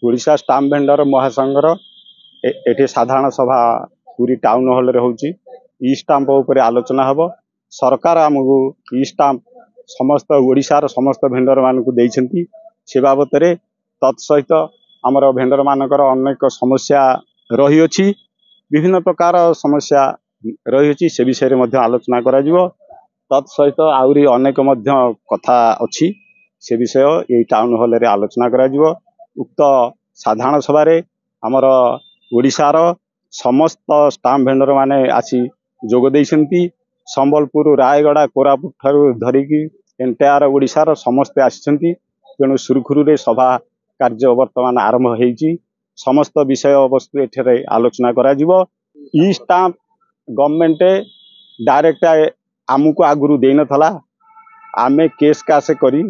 Odisha stamp vendor महासंघर एठी साधारण सभा पूरी टाउन हॉल रे होची। ई स्टाम्प ऊपर आलोचना हबो। सरकार हमकु ई स्टाम्प समस्त ओडिशार समस्त भेंडर मानकु देइछंती। से बाबत रे तत्सहित हमर भेंडर मानकर अनेक समस्या रही अछि। विभिन्न प्रकार समस्या रही अछि से विषय रे मध्य आलोचना करा जिवो। तत्सहित आउरी अनेक मध्य कथा अछि से विषय ए टाउन हॉल रे आलोचना करा जिवो। उक्त साधारण सभा रे हमर ओडिशार समस्त स्टाम्प भेंडर माने आसी जोग देइछंती। संबलपुर रायगड़ा कोरापुट ठारू धरिकी एंटायर ओडिशार समस्त आछंती। तेणु सुरखुरु रे सभा कार्य वर्तमान आरंभ हेइची। समस्त विषय वस्तु एठरे आलोचना करा जिवो। ई स्टाम्प गवर्नमेंट डायरेक्ट आमुको आगुरु देइ नथला। आमे केस कासे करी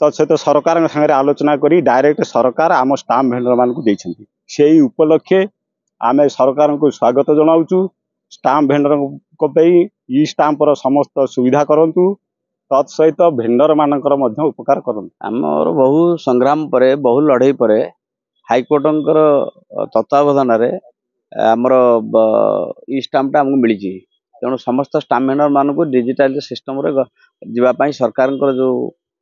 तत्सहित सरकार संगे आलोचना करी डायरेक्ट सरकार आम स्टाम्प भेंडर मानकु देइछंती। सेही उपलक्षे आमे सरकार को स्वागत जनाउचु। स्टाम्प भेंडर को पई ई स्टाम्प रो समस्त सुविधा करंतु। तत्सहित भेंडर मानकर मध्य उपकार करंतु। आमर बहु संग्राम परे बहु लड़ाई परे हाईकोर्टंकर तत्वावधान रे आमर ई स्टाम्पटा हमको मिली। तेणु समस्त स्टाम्प भेंडर मानक डिजिटल सिस्टम रे जीवा पई सरकार जो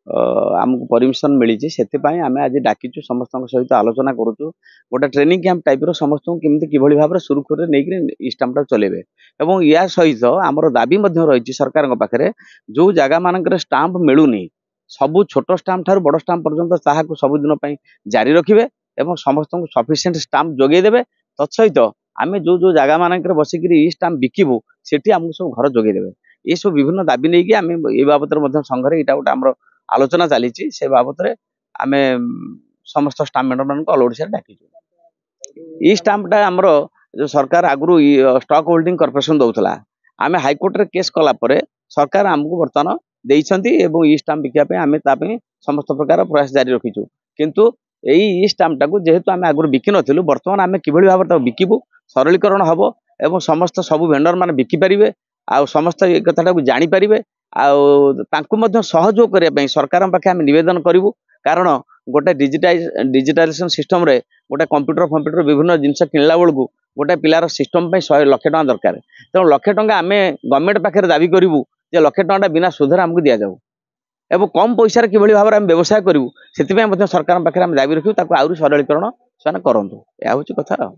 आमको परमिशन मिली से आम आज डाकिचु समस्त सहित आलोचना करुचु। गोटे ट्रेनिंग कैंप टाइप रो समस्त केमती किभली भाव सुरखुर नहीं स्टाम्पटा चलेबे। एवं या सहित आमर दाबी रही सरकार पाखे जो जगह मानक स्टाम्प मिलूनी सबू छोट स्टाम्प ठार बड़ स्टाम्प पर्यंत ताहाक सबुदिन जारी रखिए एवं समस्त सफिशिएंट स्टाम्प जोगेदेवे। तत्सहित आम जो जो जगह मानक बसिक ई स्टाम्प बिकिबू सेठी आमको सब घर जोगेदेवे। ये सब विभिन्न दाबी नहीं आम ये बाबद संघरे यहाँ गोटे आम आलोचना चली से बाबद आम समस्त स्टाम्प भेंडर मान ऑल ओडिशा डाकिचु। ई स्टाम्पटा आमर जो सरकार आगु स्टॉक होल्डिंग कॉर्पोरेशन दौला आम हाईकोर्ट रे केस कला परे सरकार आमको बर्तमान देइछंती एवं ई स्टाम्प बिकिया आम समस्त प्रकार प्रयास जारी रखीचु। किंतु ई स्टाम्पटा को जेहेतु आम आगु बिकी नथिलु बर्तमान आम किभली भाव बिकिबू सरलीकरण हबो एवं समस्त सबु भेंडर मान बिकी पारिबे आ समस्त ए कथाटा को जानि पारिबे आ सहयोग करने सरकार पाखे आम निवेदन करूँ। कारण गोटे डिजिटाइजेशन सिस्टम रे गोटे कंप्यूटर विभिन्न जिनस किणला बेलू गोटे पिलार सिस्टम 100 लाख टका दरकार। तेणु लाख टका आम गवर्नमेंट पाखे दाबी करूँ जे लाख टका बिना सुधर आमको दि जाऊ एवं कम पैसा किभली भाव में व्यवसाय करूँ से सरकार पाखे दाबी रखू आहरी सरलीकरण से करूँ। यह हूँ कथा।